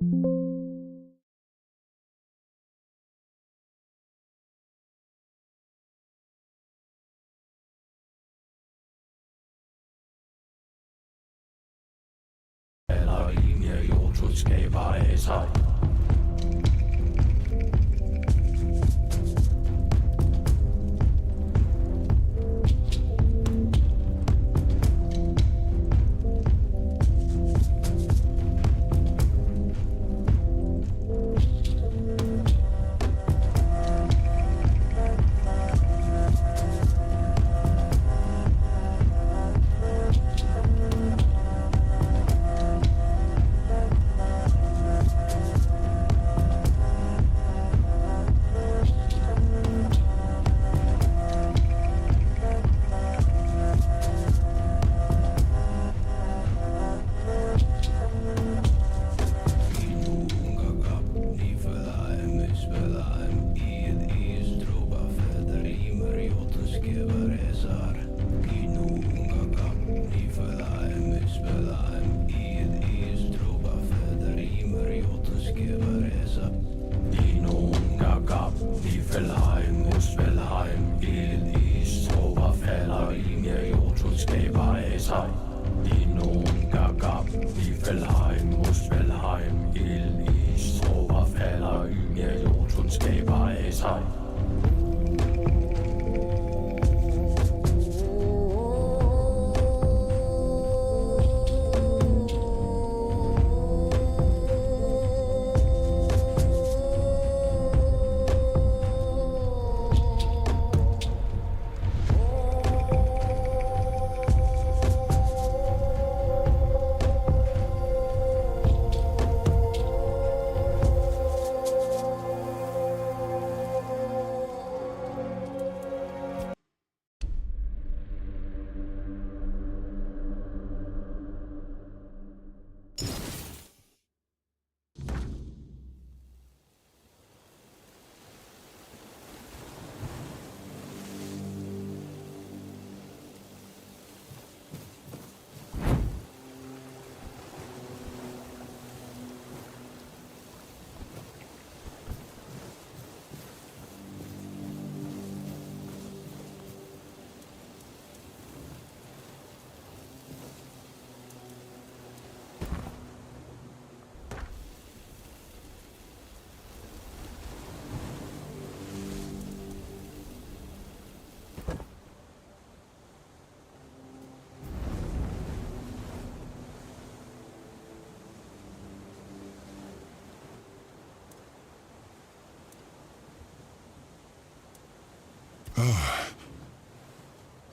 Eller linje jordskudskaber af sig.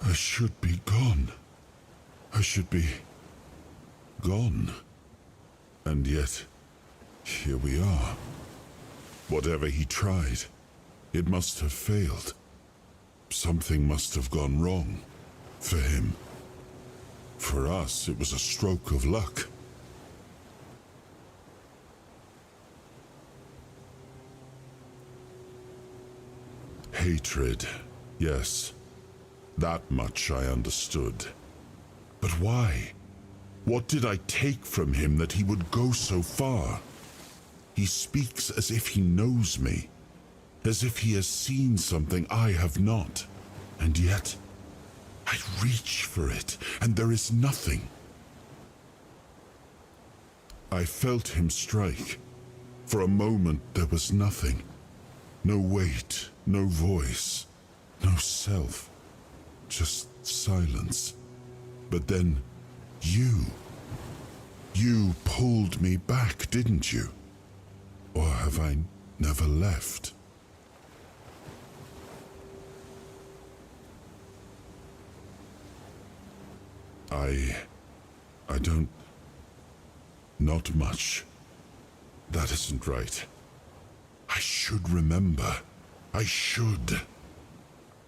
I should be gone. I should be gone. And yet, here we are. Whatever he tried, it must have failed. Something must have gone wrong. For him. For us, it was a stroke of luck. Hatred, yes. That much I understood. But why? What did I take from him that he would go so far? He speaks as if he knows me, as if he has seen something I have not. And yet, I reach for it, and there is nothing. I felt him strike. For a moment there was nothing. No weight, no voice, no self. Just silence. But then, you pulled me back, didn't you? Or have I never left? I don't... Not much. That isn't right. I should remember. I should.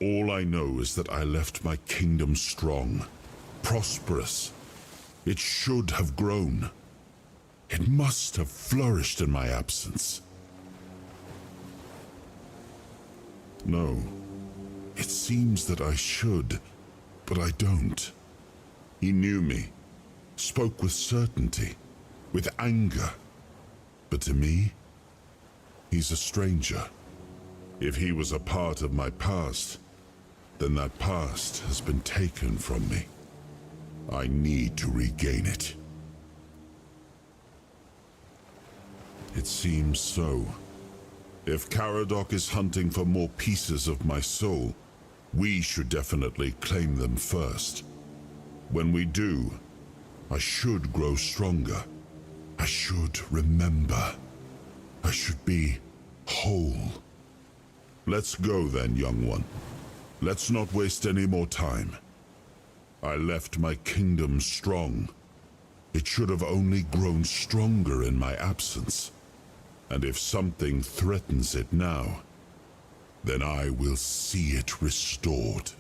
All I know is that I left my kingdom strong, prosperous. It should have grown. It must have flourished in my absence. No, it seems that I should, but I don't. He knew me, spoke with certainty, with anger. But to me, he's a stranger. If he was a part of my past, then that past has been taken from me. I need to regain it. It seems so. If Caradoc is hunting for more pieces of my soul, we should definitely claim them first. When we do, I should grow stronger. I should remember. I should be whole. Let's go then, young one. Let's not waste any more time. I left my kingdom strong. It should have only grown stronger in my absence. And if something threatens it now, then I will see it restored.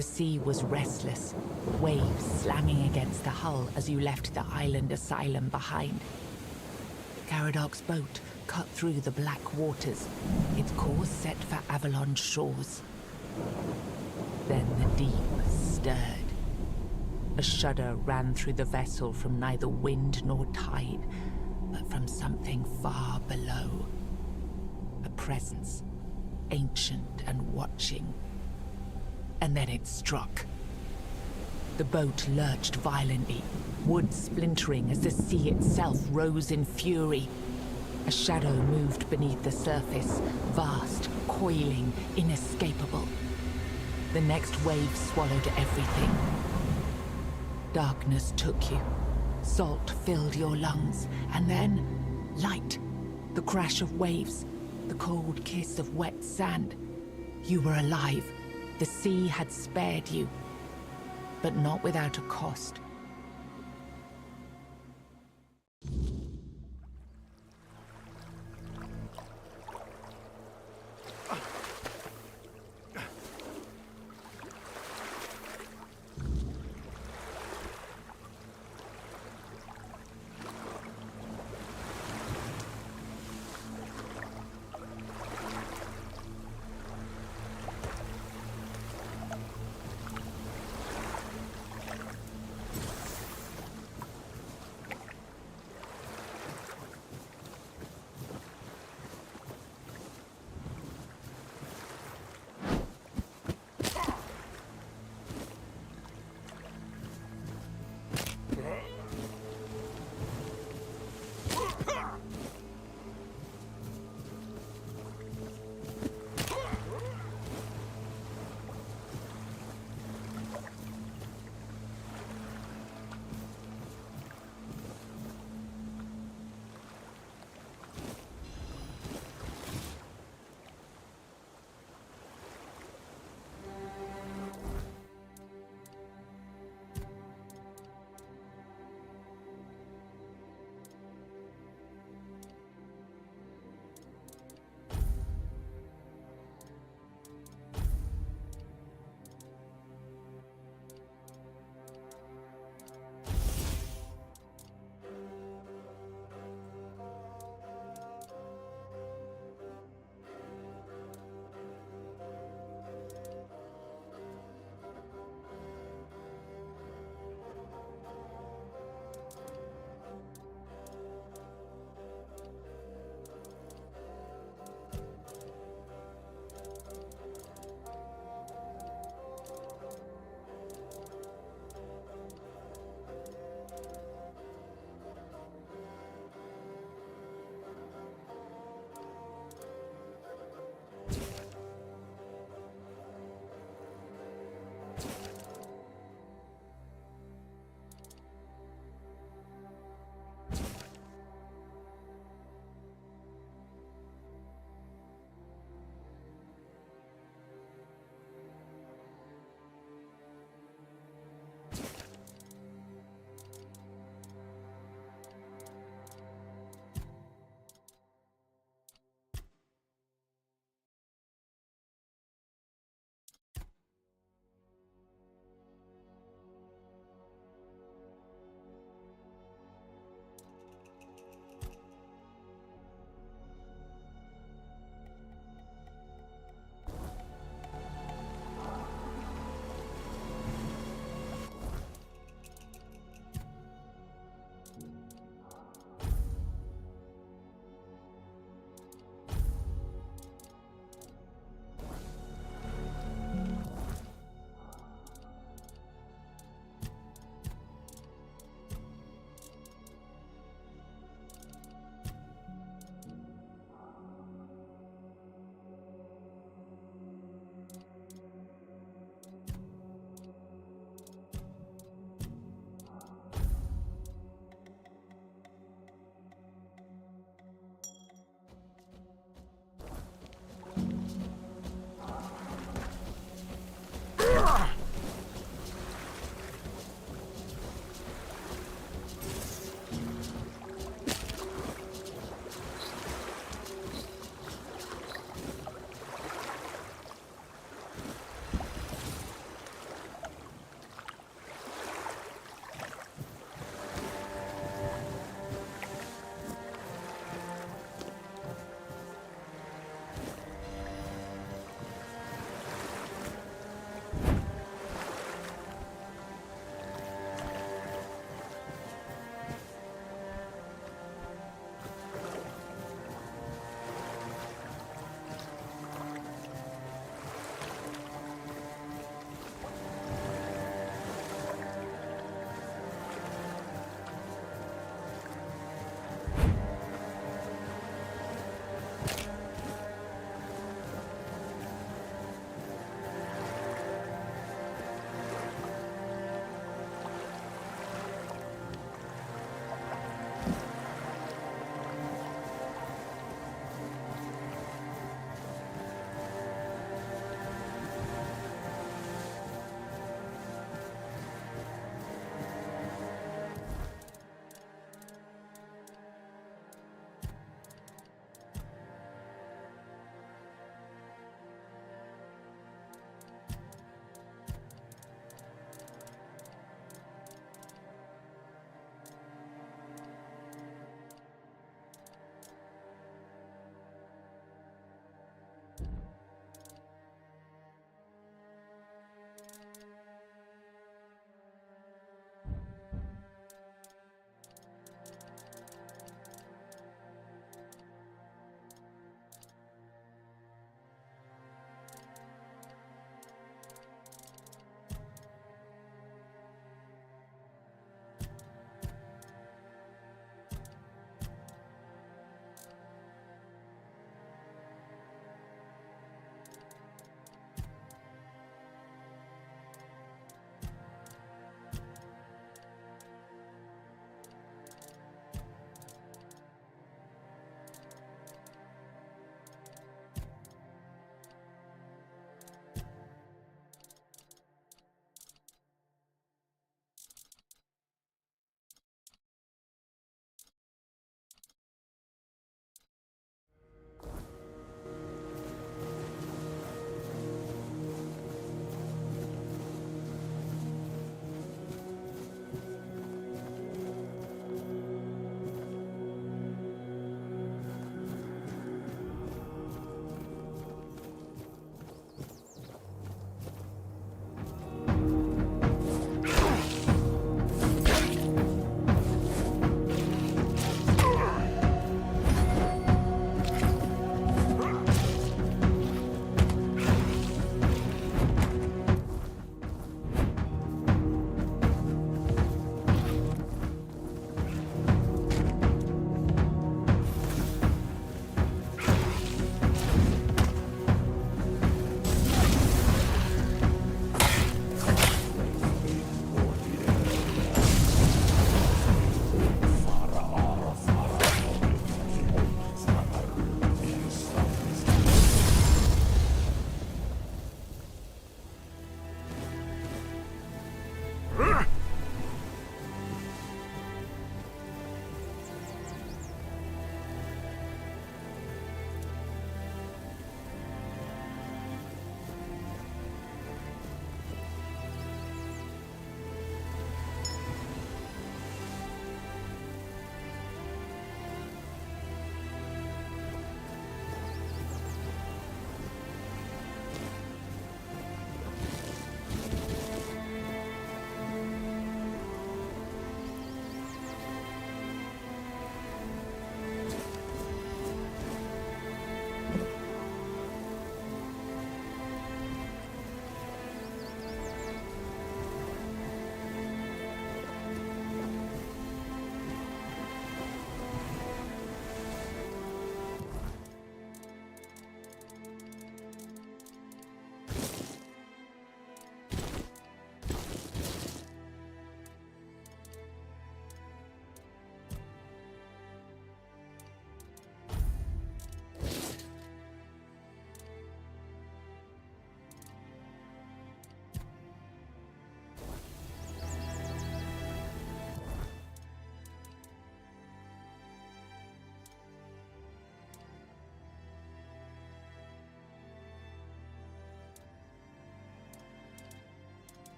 The sea was restless, waves slamming against the hull as you left the island asylum behind. Caradoc's boat cut through the black waters, its course set for Avalon's shores. Then the deep stirred. A shudder ran through the vessel from neither wind nor tide, but from something far below. A presence, ancient and watching. And then it struck. The boat lurched violently, wood splintering as the sea itself rose in fury. A shadow moved beneath the surface, vast, coiling, inescapable. The next wave swallowed everything. Darkness took you. Salt filled your lungs, and then light. The crash of waves, the cold kiss of wet sand. You were alive. The sea had spared you, but not without a cost.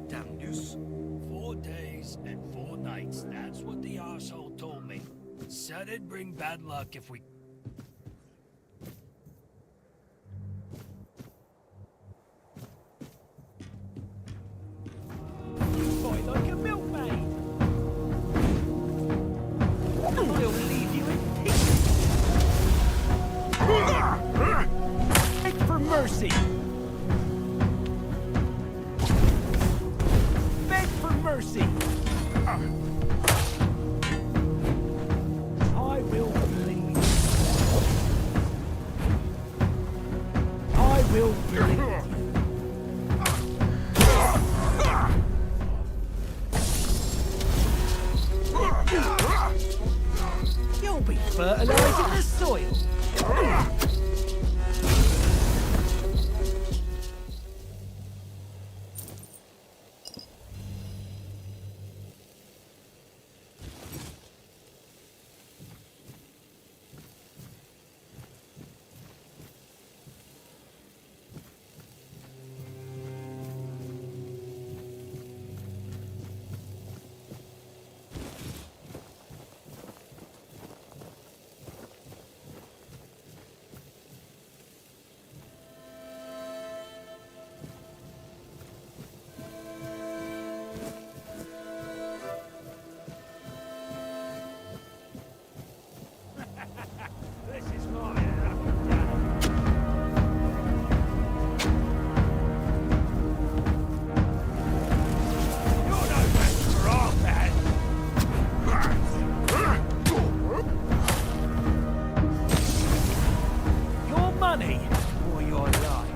damn news. 4 days and 4 nights, that's what the arsehole told me. Said it'd bring bad luck if we... Fight like a milkmaid! We'll leave you in peace! Beg for mercy! Beg for mercy! I will bleed. I will bleed. You'll be fertilizing the soil. This is my You're no match for our man. Your money or your life.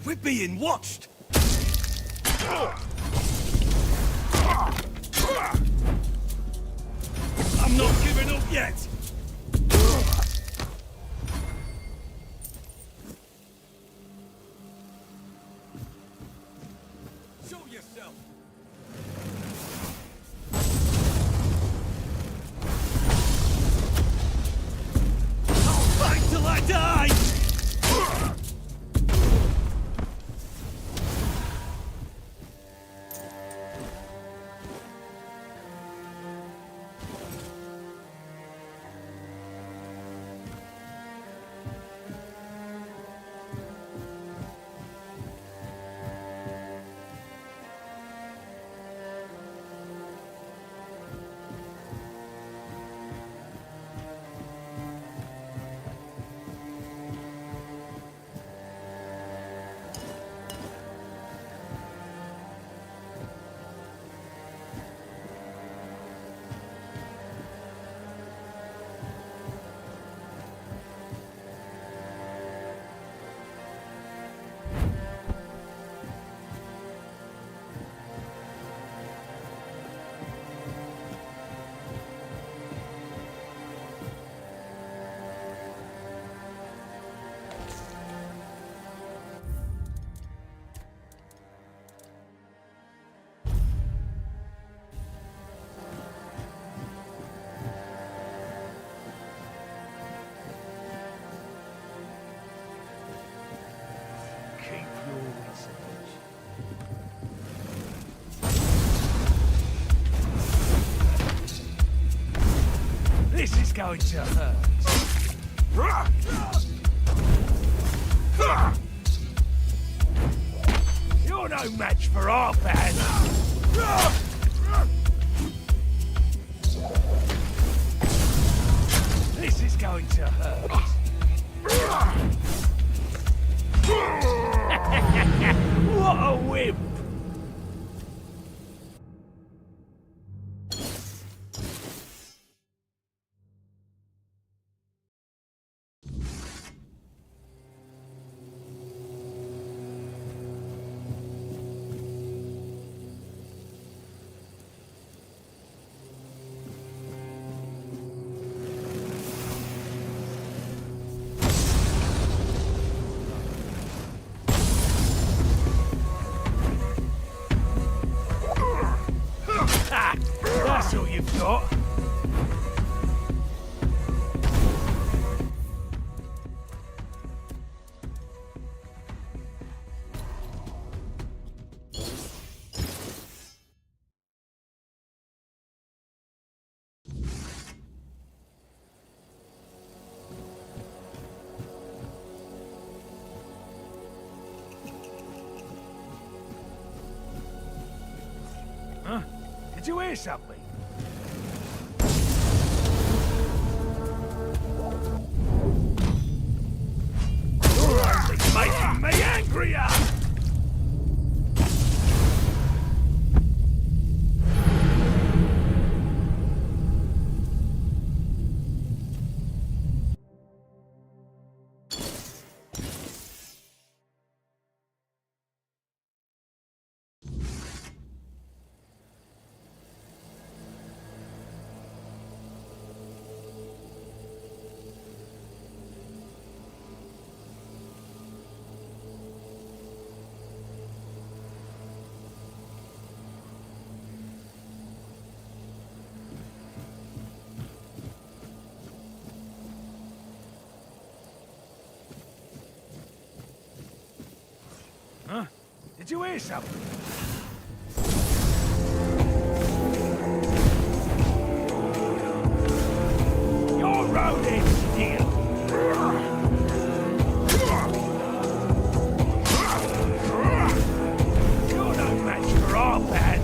We're being watched! I'm not giving up yet! Show yourself! I'll fight till I die! This is going to hurt. You're no match for our band. This is going to hurt. What a wimp! That's all you've got. Huh? Did you hear something? You're only making me angrier! Huh? Did you hear something? Your road is here. You're no match for our band.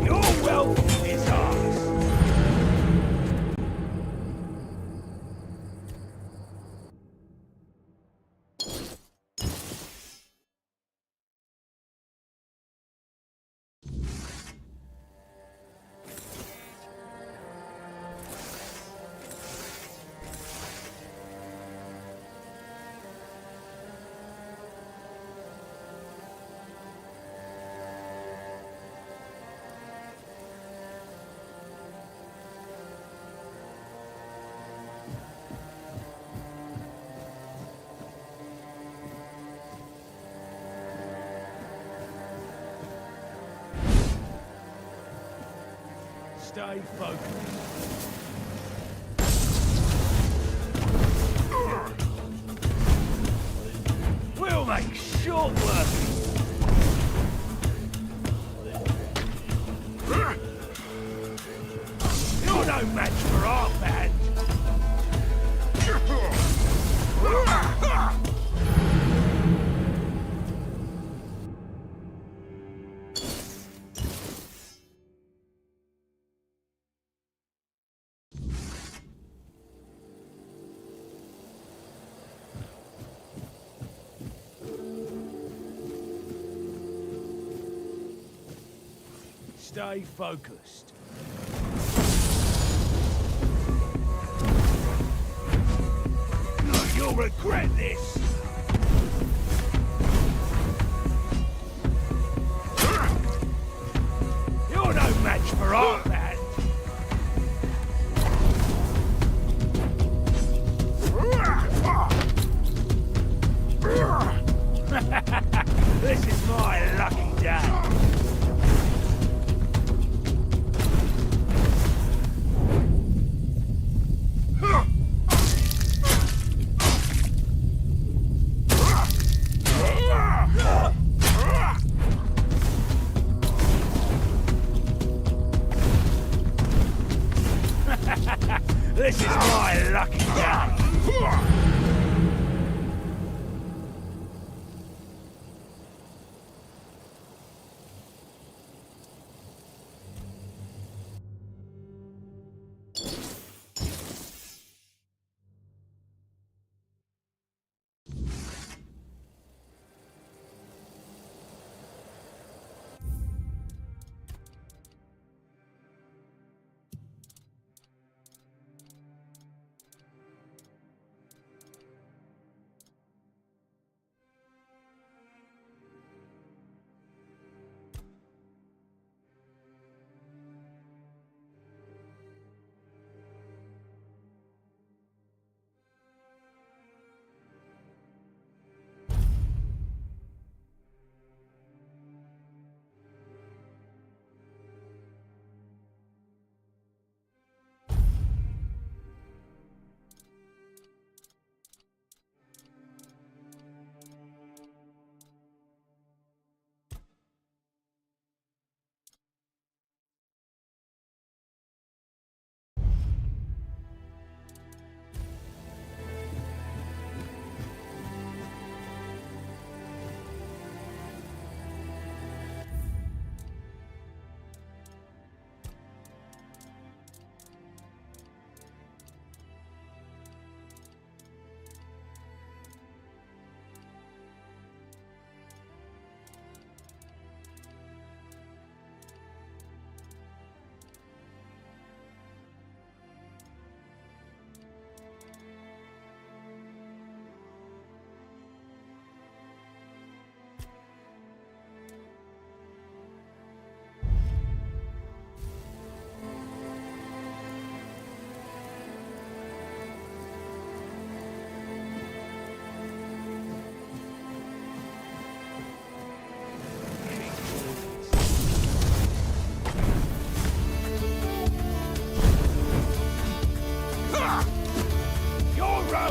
Your wealth is ours. Stay focused. We'll make short work. You're no match for our band. Stay focused. You'll regret this. You're no match for our band. This is my lucky day.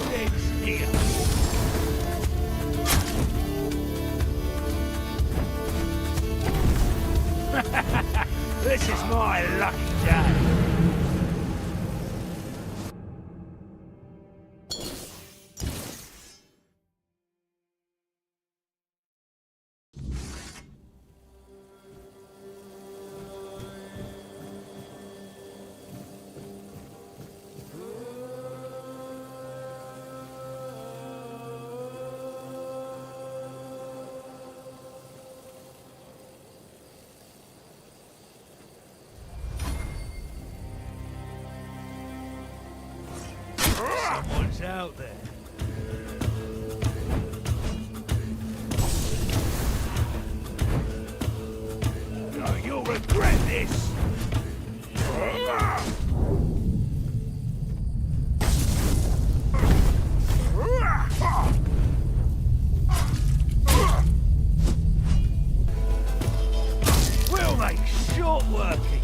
rodents here. This is my lucky day. Someone's out there. Oh, you'll regret this! We'll make short working.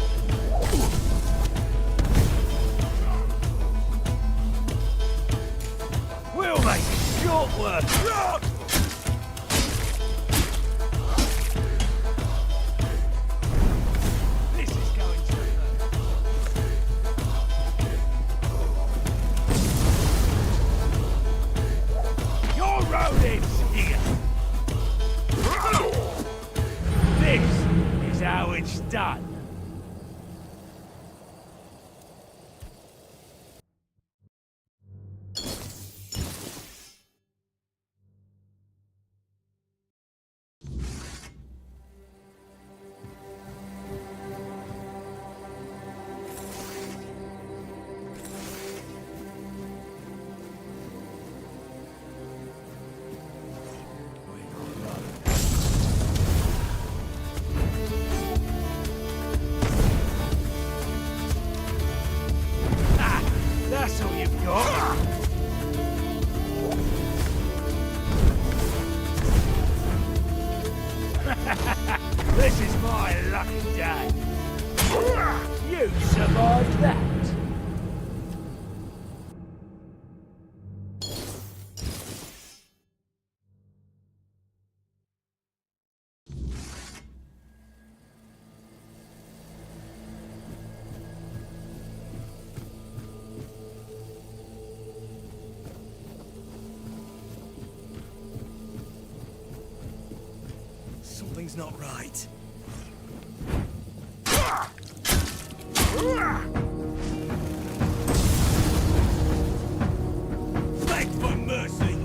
We'll make short work. This is going to hurt. Your rodents here. This is how it's done. That's all you've got. This is my lucky day. You survived that. Something's not right. Beg for mercy!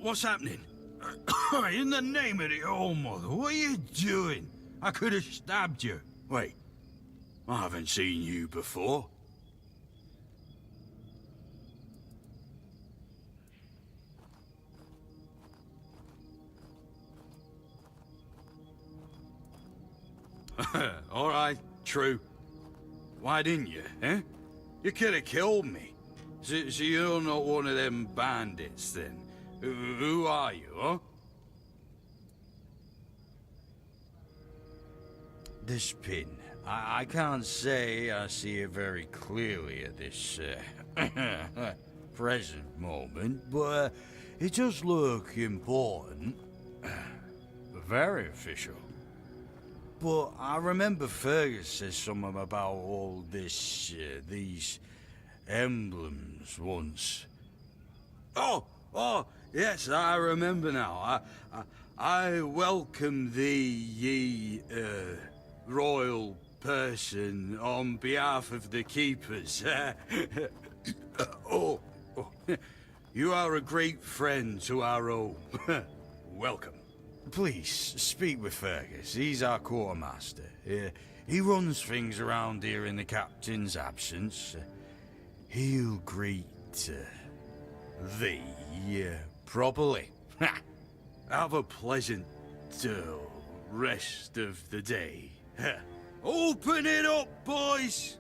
What's happening? In the name of the old mother, what are you doing? I could have stabbed you. Wait, I haven't seen you before. All right, true. Why didn't you, eh? You could have killed me. So you're not one of them bandits, then? Who are you, huh? This pin. I can't say I see it very clearly at this present moment, but it does look important. Very official. But I remember Fergus said something about all this, these emblems once. Oh, yes, I remember now. I welcome thee, ye, royal person, on behalf of the keepers. You are a great friend to our own. Welcome. Please, speak with Fergus. He's our quartermaster. He runs things around here in the captain's absence. He'll greet thee properly. Have a pleasant rest of the day. Open it up, boys!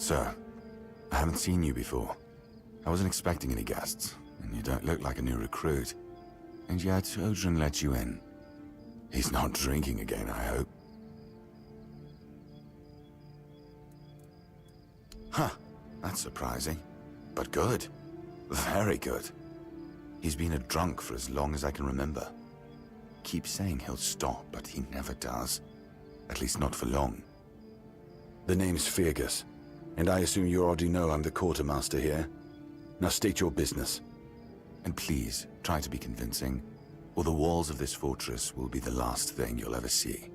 So, I haven't seen you before. I wasn't expecting any guests, and you don't look like a new recruit. And yet, Odrin let you in. He's not drinking again, I hope. Huh, that's surprising. But good. Very good. He's been a drunk for as long as I can remember. Keeps saying he'll stop, but he never does. At least not for long. The name's Fergus, and I assume you already know I'm the quartermaster here. Now state your business. And please, try to be convincing, or the walls of this fortress will be the last thing you'll ever see.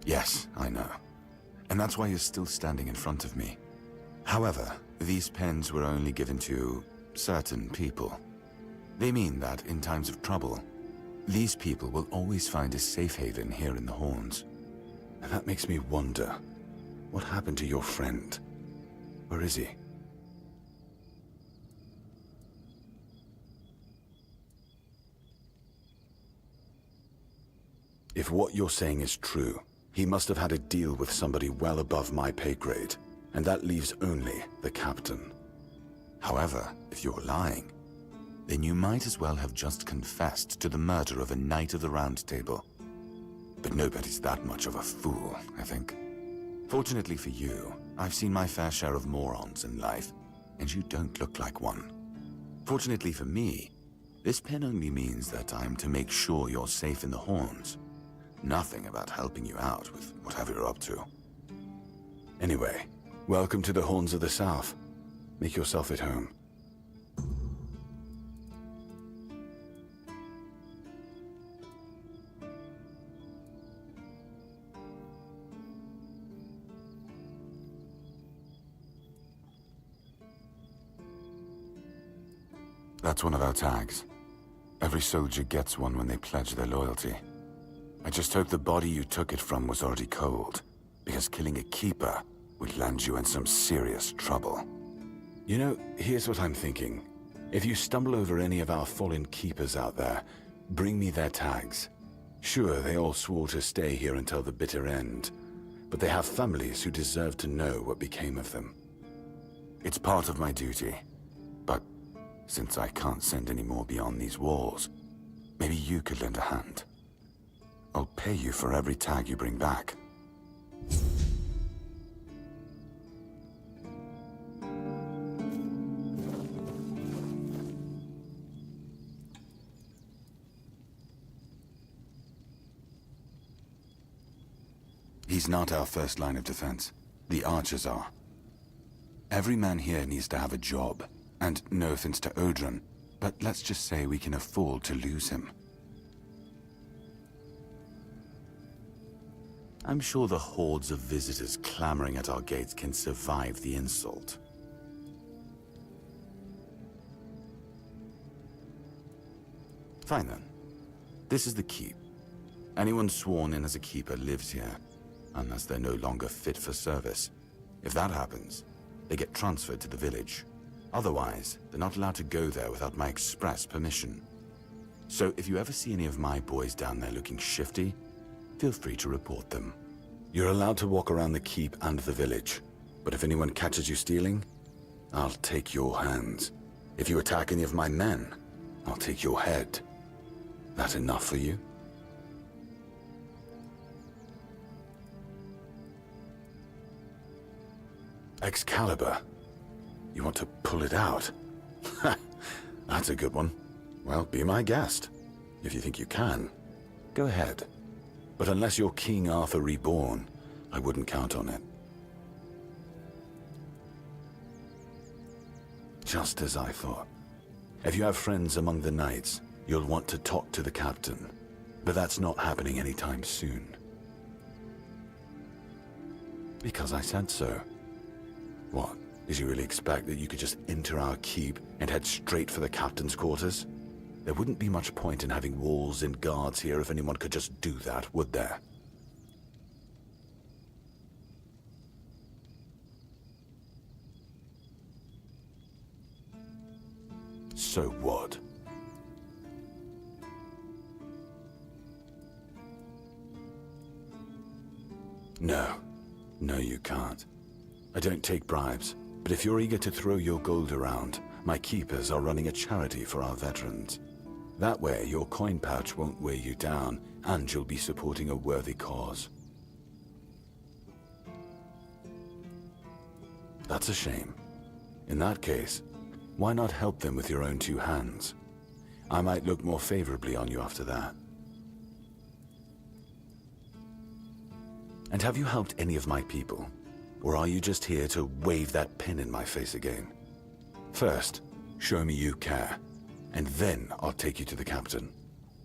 Yes, I know. And that's why you're still standing in front of me. However, these pens were only given to certain people. They mean that in times of trouble, these people will always find a safe haven here in the Horns. And that makes me wonder, what happened to your friend? Where is he? If what you're saying is true, he must have had a deal with somebody well above my pay grade, and that leaves only the captain. However, if you're lying, then you might as well have just confessed to the murder of a Knight of the Round Table. But nobody's that much of a fool, I think. Fortunately for you, I've seen my fair share of morons in life, and you don't look like one. Fortunately for me, this pen only means that I'm to make sure you're safe in the Horns. Nothing about helping you out with whatever you're up to. Anyway, welcome to the Horns of the South. Make yourself at home. That's one of our tags. Every soldier gets one when they pledge their loyalty. I just hope the body you took it from was already cold, because killing a keeper would land you in some serious trouble. You know, here's what I'm thinking. If you stumble over any of our fallen keepers out there, bring me their tags. Sure, they all swore to stay here until the bitter end, but they have families who deserve to know what became of them. It's part of my duty, but since I can't send any more beyond these walls, maybe you could lend a hand. I'll pay you for every tag you bring back. He's not our first line of defense. The archers are. Every man here needs to have a job. And no offense to Odrin, but let's just say we can afford to lose him. I'm sure the hordes of visitors clamoring at our gates can survive the insult. Fine then. This is the keep. Anyone sworn in as a keeper lives here, unless they're no longer fit for service. If that happens, they get transferred to the village. Otherwise, they're not allowed to go there without my express permission. So if you ever see any of my boys down there looking shifty, feel free to report them. You're allowed to walk around the keep and the village, but if anyone catches you stealing, I'll take your hands. If you attack any of my men, I'll take your head. That enough for you? Excalibur. You want to pull it out? Ha! That's a good one. Well, be my guest. If you think you can, go ahead. But unless you're King Arthur reborn, I wouldn't count on it. Just as I thought. If you have friends among the knights, you'll want to talk to the captain. But that's not happening anytime soon. Because I said so. What? Did you really expect that you could just enter our keep and head straight for the captain's quarters? There wouldn't be much point in having walls and guards here if anyone could just do that, would there? So what? No. No, you can't. I don't take bribes, but if you're eager to throw your gold around, my keepers are running a charity for our veterans. That way, your coin pouch won't weigh you down, and you'll be supporting a worthy cause. That's a shame. In that case, why not help them with your own two hands? I might look more favorably on you after that. And have you helped any of my people? Or are you just here to wave that pin in my face again? First, show me you care, and then I'll take you to the captain.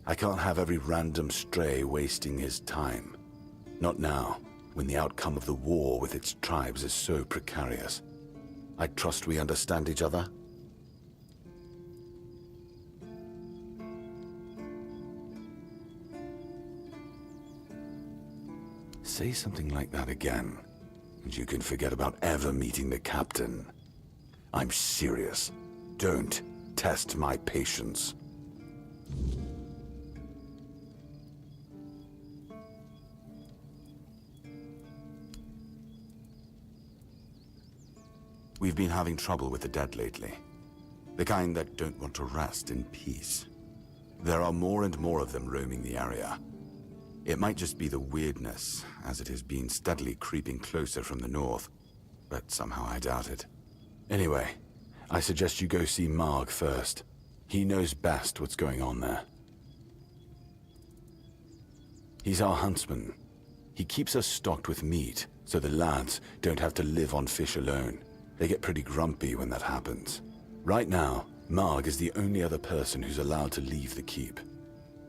I can't have every random stray wasting his time. Not now, when the outcome of the war with its tribes is so precarious. I trust we understand each other? Say something like that again, and you can forget about ever meeting the captain. I'm serious. Don't test my patience. We've been having trouble with the dead lately. The kind that don't want to rest in peace. There are more and more of them roaming the area. It might just be the weirdness, as it has been steadily creeping closer from the north, but somehow I doubt it. Anyway, I suggest you go see Marg first. He knows best what's going on there. He's our huntsman. He keeps us stocked with meat, so the lads don't have to live on fish alone. They get pretty grumpy when that happens. Right now, Marg is the only other person who's allowed to leave the keep.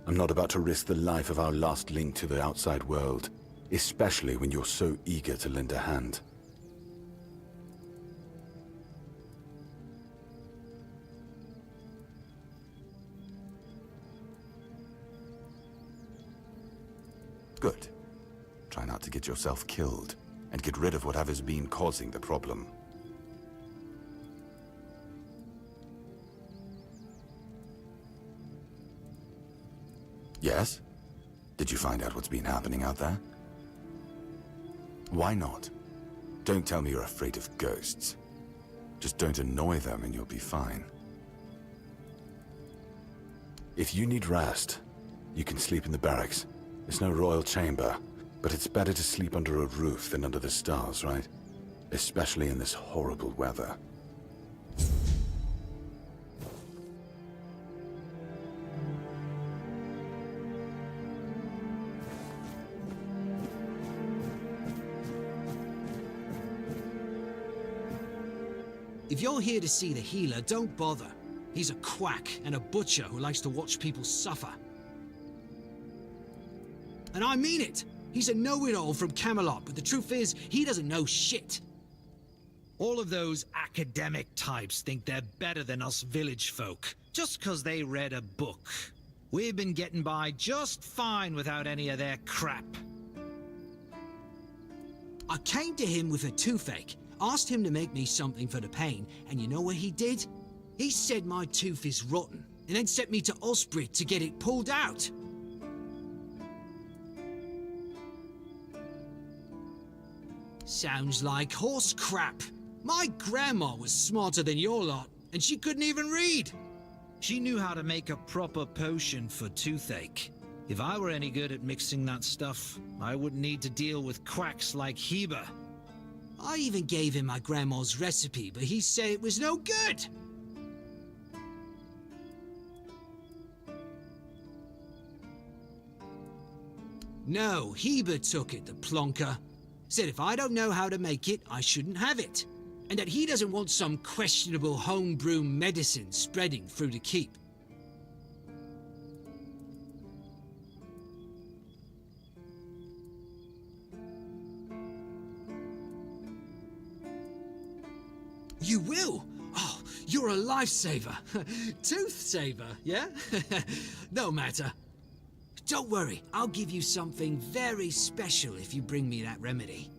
I'm not about to risk the life of our last link to the outside world, especially when you're so eager to lend a hand. Good. Try not to get yourself killed, and get rid of whatever's been causing the problem. Yes? Did you find out what's been happening out there? Why not? Don't tell me you're afraid of ghosts. Just don't annoy them and you'll be fine. If you need rest, you can sleep in the barracks. It's no royal chamber, but it's better to sleep under a roof than under the stars, right? Especially in this horrible weather. If you're here to see the healer, don't bother. He's a quack and a butcher who likes to watch people suffer. And I mean it! He's a know-it-all from Camelot, but the truth is, he doesn't know shit. All of those academic types think they're better than us village folk, just 'cause they read a book. We've been getting by just fine without any of their crap. I came to him with a toothache, asked him to make me something for the pain, and you know what he did? He said my tooth is rotten, and then sent me to Osprey to get it pulled out. Sounds like horse crap. My grandma was smarter than your lot, and she couldn't even read. She knew how to make a proper potion for toothache. If I were any good at mixing that stuff, I wouldn't need to deal with quacks like Heber. I even gave him my grandma's recipe, but he said it was no good. No, Heber took it, the plonker. Said if I don't know how to make it, I shouldn't have it. And that he doesn't want some questionable homebrew medicine spreading through the keep. You will? Oh, you're a lifesaver. Tooth saver, yeah? No matter. Don't worry, I'll give you something very special if you bring me that remedy.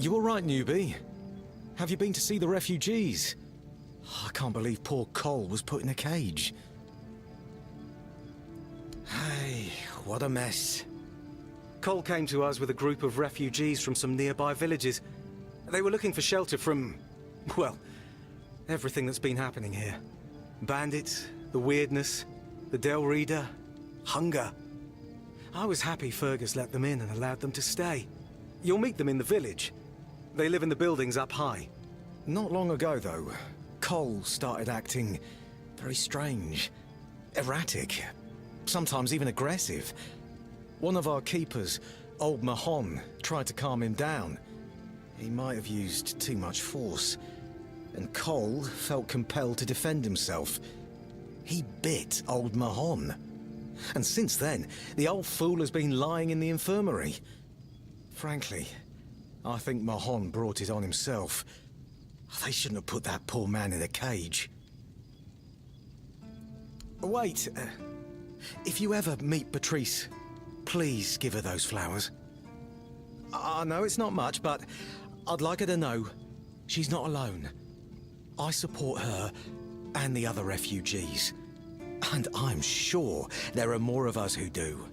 You all right, newbie? Have you been to see the refugees? I can't believe poor Cole was put in a cage. Hey, what a mess. Cole came to us with a group of refugees from some nearby villages. They were looking for shelter from, well, everything that's been happening here. Bandits, the weirdness, the Del Reader, hunger. I was happy Fergus let them in and allowed them to stay. You'll meet them in the village. They live in the buildings up high. Not long ago, though, Cole started acting very strange, erratic, sometimes even aggressive. One of our keepers, old Mahon, tried to calm him down. He might have used too much force, and Cole felt compelled to defend himself. He bit old Mahon. And since then, the old fool has been lying in the infirmary. Frankly, I think Mahon brought it on himself. They shouldn't have put that poor man in a cage. Wait, if you ever meet Patrice, please give her those flowers. I know it's not much, but I'd like her to know she's not alone. I support her and the other refugees. And I'm sure there are more of us who do.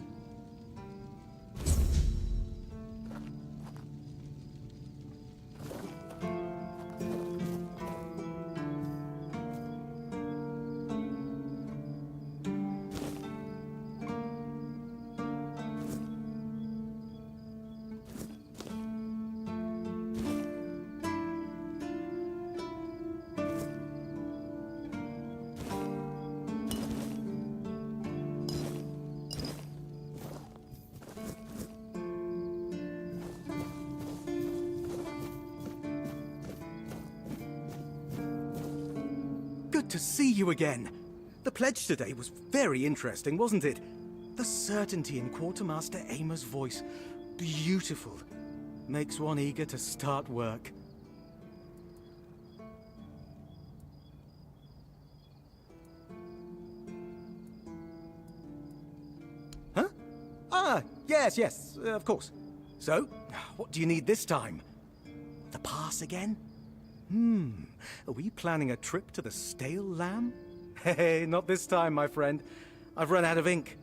Good to see you again. The pledge today was very interesting, wasn't it? The certainty in Quartermaster Aymer's voice. Beautiful. Makes one eager to start work. Huh? Ah, yes, of course. So, what do you need this time? The pass again? Are we planning a trip to the Stale Lamb? Hey, not this time, my friend. I've run out of ink.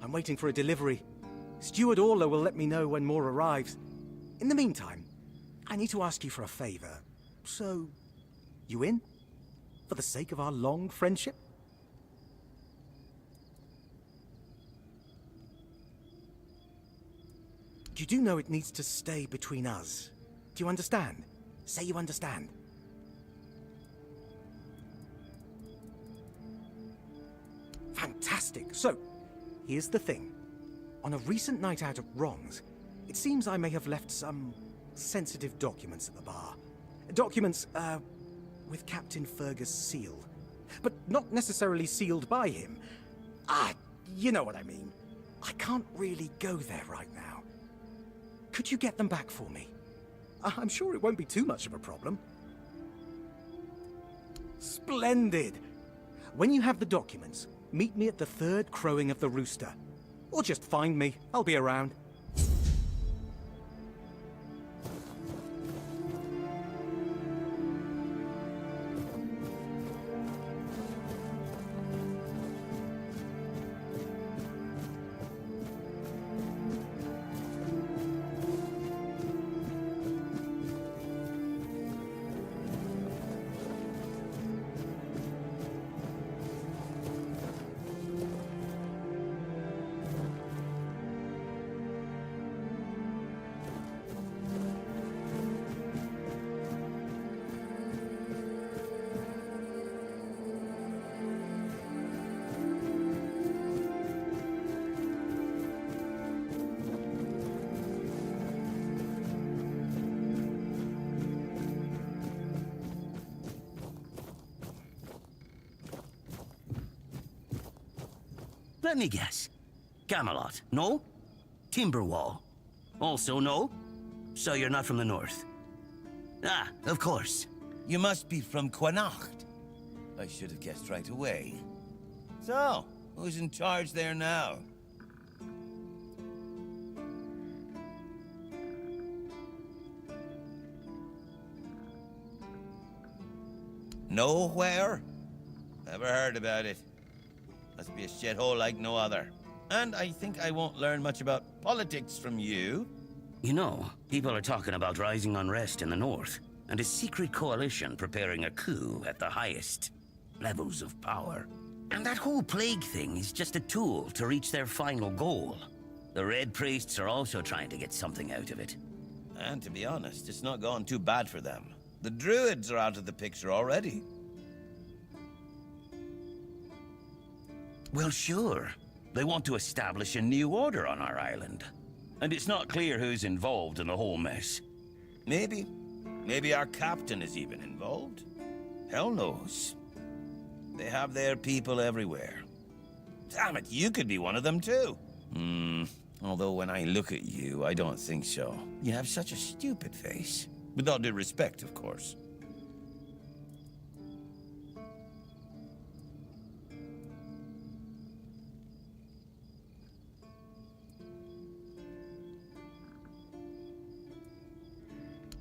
I'm waiting for a delivery. Steward Orla will let me know when more arrives. In the meantime, I need to ask you for a favor. So, you in? For the sake of our long friendship? You do know it needs to stay between us. Do you understand? Say you understand. Fantastic. So, here's the thing. On a recent night out at Wrong's, it seems I may have left some sensitive documents at the bar. Documents, with Captain Fergus' seal. But not necessarily sealed by him. You know what I mean. I can't really go there right now. Could you get them back for me? I'm sure it won't be too much of a problem. Splendid! When you have the documents, meet me at the third crowing of the rooster. Or just find me. I'll be around. Let me guess. Camelot, no? Timberwall, also no? So you're not from the north? Ah, of course. You must be from Connacht. I should have guessed right away. So, who's in charge there now? Nowhere? Never heard about it. Must be a shithole like no other. And I think I won't learn much about politics from you. You know, people are talking about rising unrest in the north, and a secret coalition preparing a coup at the highest levels of power. And that whole plague thing is just a tool to reach their final goal. The Red Priests are also trying to get something out of it. And to be honest, it's not gone too bad for them. The Druids are out of the picture already. Well, sure. They want to establish a new order on our island. And it's not clear who's involved in the whole mess. Maybe. Maybe our captain is even involved. Hell knows. They have their people everywhere. Damn it, you could be one of them too. Although when I look at you, I don't think so. You have such a stupid face. With all due respect, of course.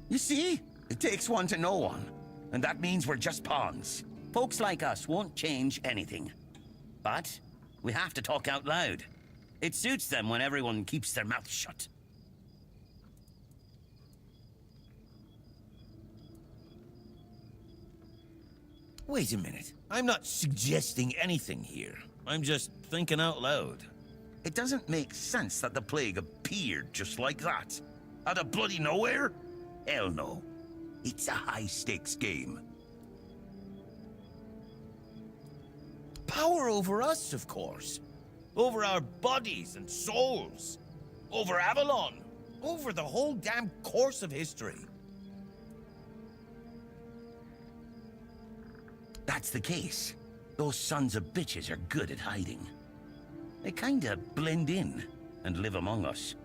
You see? It takes one to know one. And that means we're just pawns. Folks like us won't change anything. But we have to talk out loud. It suits them when everyone keeps their mouth shut. Wait a minute. I'm not suggesting anything here. I'm just thinking out loud. It doesn't make sense that the plague appeared just like that. Out of bloody nowhere? Hell no. It's a high-stakes game. Power over us, of course. Over our bodies and souls. Over Avalon. Over the whole damn course of history. That's the case. Those sons of bitches are good at hiding. They kinda blend in and live among us.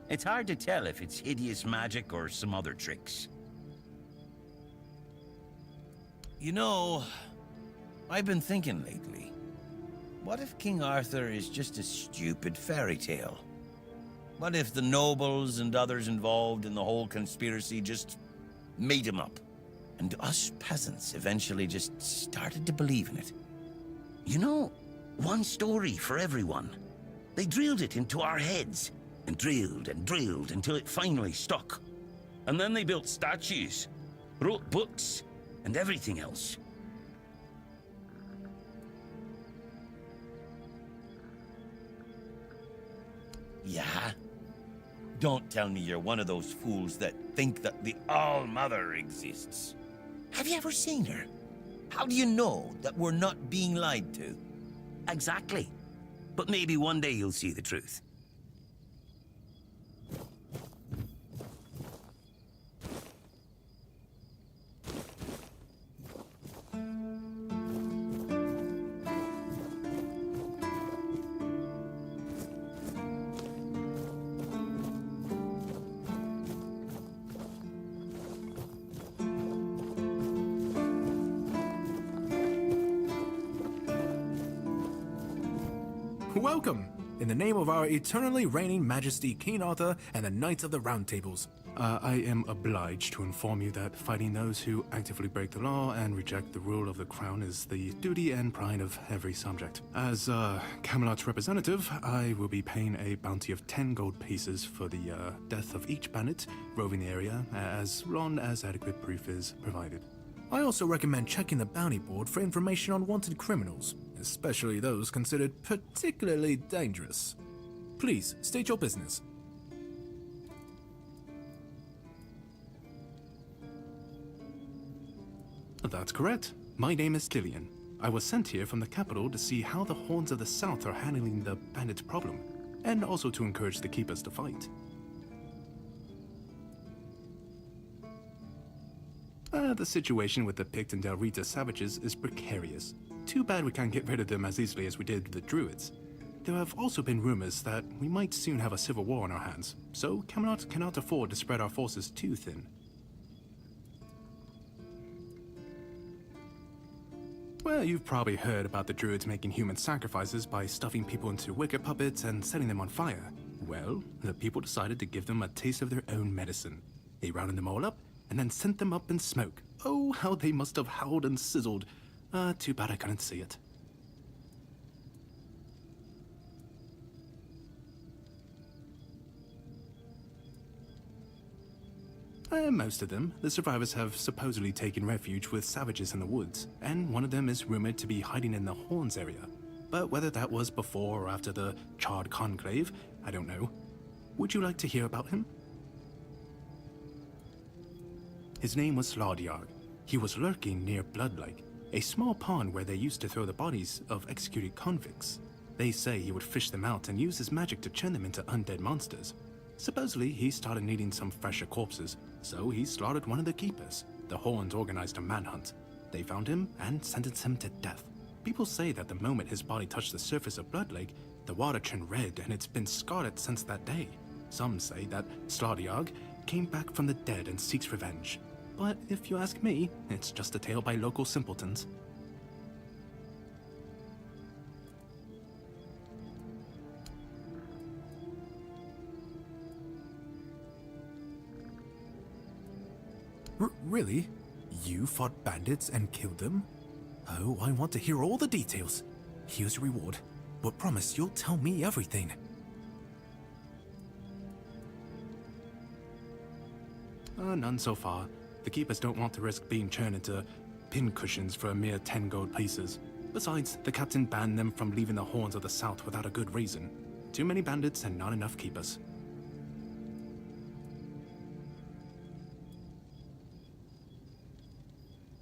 It's hard to tell if it's hideous magic or some other tricks. You know, I've been thinking lately. What if King Arthur is just a stupid fairy tale? What if the nobles and others involved in the whole conspiracy just made him up? And us peasants eventually just started to believe in it. You know, one story for everyone. They drilled it into our heads, and drilled until it finally stuck. And then they built statues, wrote books, and everything else. Yeah? Don't tell me you're one of those fools that think that the All-Mother exists. Have you ever seen her? How do you know that we're not being lied to? Exactly. But maybe one day you'll see the truth. Welcome! In the name of our eternally reigning Majesty King Arthur and the Knights of the Round Tables. I am obliged to inform you that fighting those who actively break the law and reject the rule of the crown is the duty and pride of every subject. As Camelot's representative, I will be paying a bounty of 10 gold pieces for the death of each bandit roving the area, as long as adequate proof is provided. I also recommend checking the bounty board for information on wanted criminals, especially those considered particularly dangerous. Please, state your business. That's correct. My name is Lillian. I was sent here from the capital to see how the Horns of the South are handling the bandit problem, and also to encourage the Keepers to fight. The situation with the Pict and Del Rita savages is precarious. Too bad we can't get rid of them as easily as we did with the Druids. There have also been rumors that we might soon have a civil war on our hands, so Camelot cannot afford to spread our forces too thin. Well, you've probably heard about the Druids making human sacrifices by stuffing people into wicker puppets and setting them on fire. Well, the people decided to give them a taste of their own medicine. They rounded them all up and then sent them up in smoke. Oh, how they must have howled and sizzled. Too bad I couldn't see it. Most of them, the survivors have supposedly taken refuge with savages in the woods, and one of them is rumored to be hiding in the Horns area. But whether that was before or after the Charred Conclave, I don't know. Would you like to hear about him? His name was Slaudyarg. He was lurking near Blood Lake, a small pond where they used to throw the bodies of executed convicts. They say he would fish them out and use his magic to turn them into undead monsters. Supposedly, he started needing some fresher corpses, so he slaughtered one of the keepers. The Horns organized a manhunt. They found him and sentenced him to death. People say that the moment his body touched the surface of Blood Lake, the water turned red and it's been scarred since that day. Some say that Slaudyarg came back from the dead and seeks revenge. But if you ask me, it's just a tale by local simpletons. Really? You fought bandits and killed them? Oh, I want to hear all the details. Here's your reward, but promise you'll tell me everything. None so far. The keepers don't want to risk being turned into pincushions for a mere 10 gold pieces. Besides, the captain banned them from leaving the Horns of the South without a good reason. Too many bandits and not enough keepers.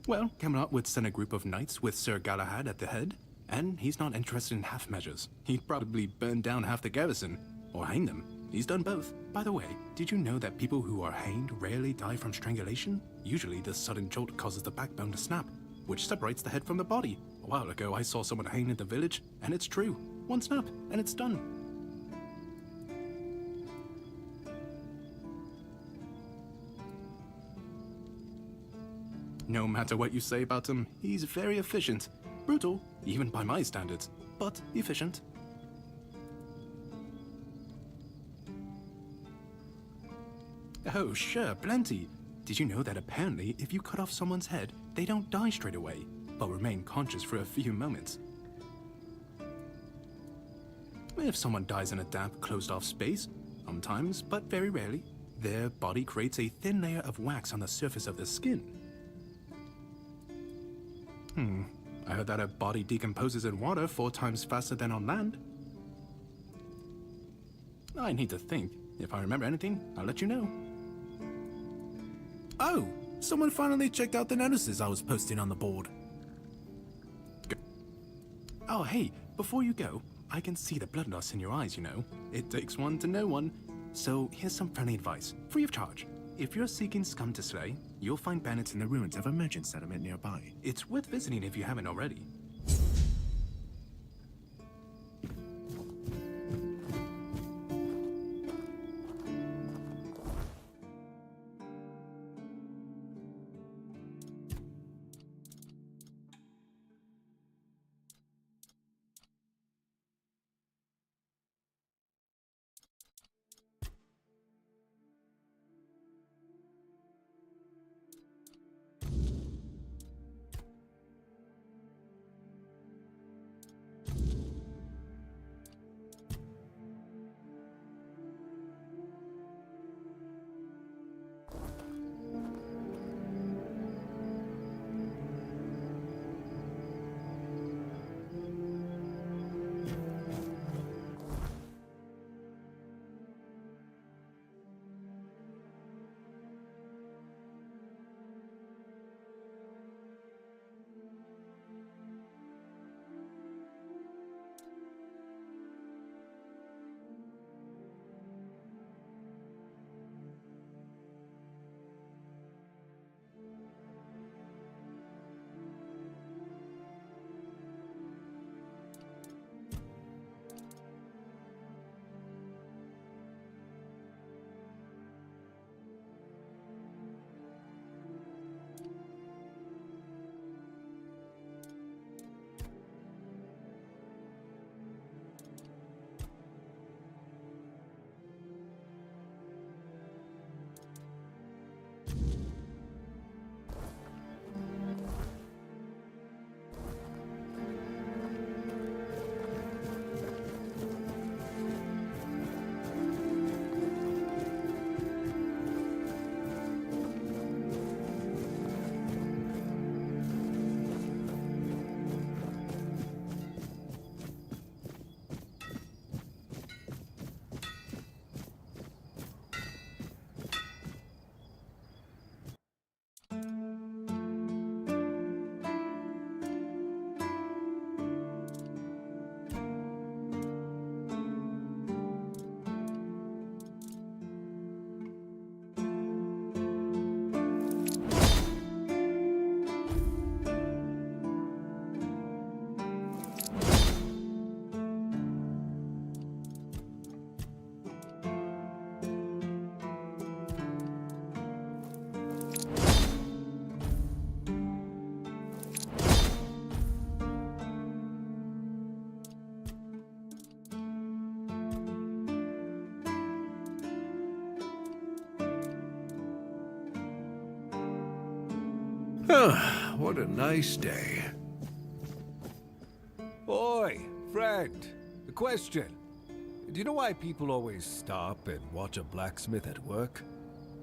Well, Camelot would send a group of knights with Sir Galahad at the head, and he's not interested in half measures. He'd probably burn down half the garrison, or hang them. He's done both. By the way, did you know that people who are hanged rarely die from strangulation? Usually the sudden jolt causes the backbone to snap, which separates the head from the body. A while ago I saw someone hanged in the village, and it's true. One snap, and it's done. No matter what you say about him, he's very efficient. Brutal, even by my standards, but efficient. Oh, sure, plenty. Did you know that apparently if you cut off someone's head, they don't die straight away, but remain conscious for a few moments? If someone dies in a damp, closed-off space, sometimes, but very rarely, their body creates a thin layer of wax on the surface of the skin. I heard that a body decomposes in water 4 times faster than on land. I need to think. If I remember anything, I'll let you know. Oh, someone finally checked out the notices I was posting on the board. Oh, hey, before you go, I can see the bloodlust in your eyes, you know. It takes one to know one. So here's some friendly advice, free of charge. If you're seeking scum to slay, you'll find bandits in the ruins of a merchant settlement nearby. It's worth visiting if you haven't already. What a nice day. Oi, friend. A question. Do you know why people always stop and watch a blacksmith at work?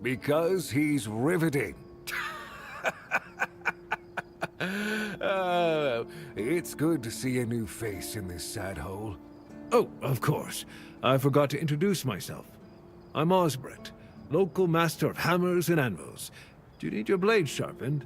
Because he's riveting. It's good to see a new face in this sad hole. Oh, of course. I forgot to introduce myself. I'm Osbert, local master of hammers and anvils. Do you need your blade sharpened?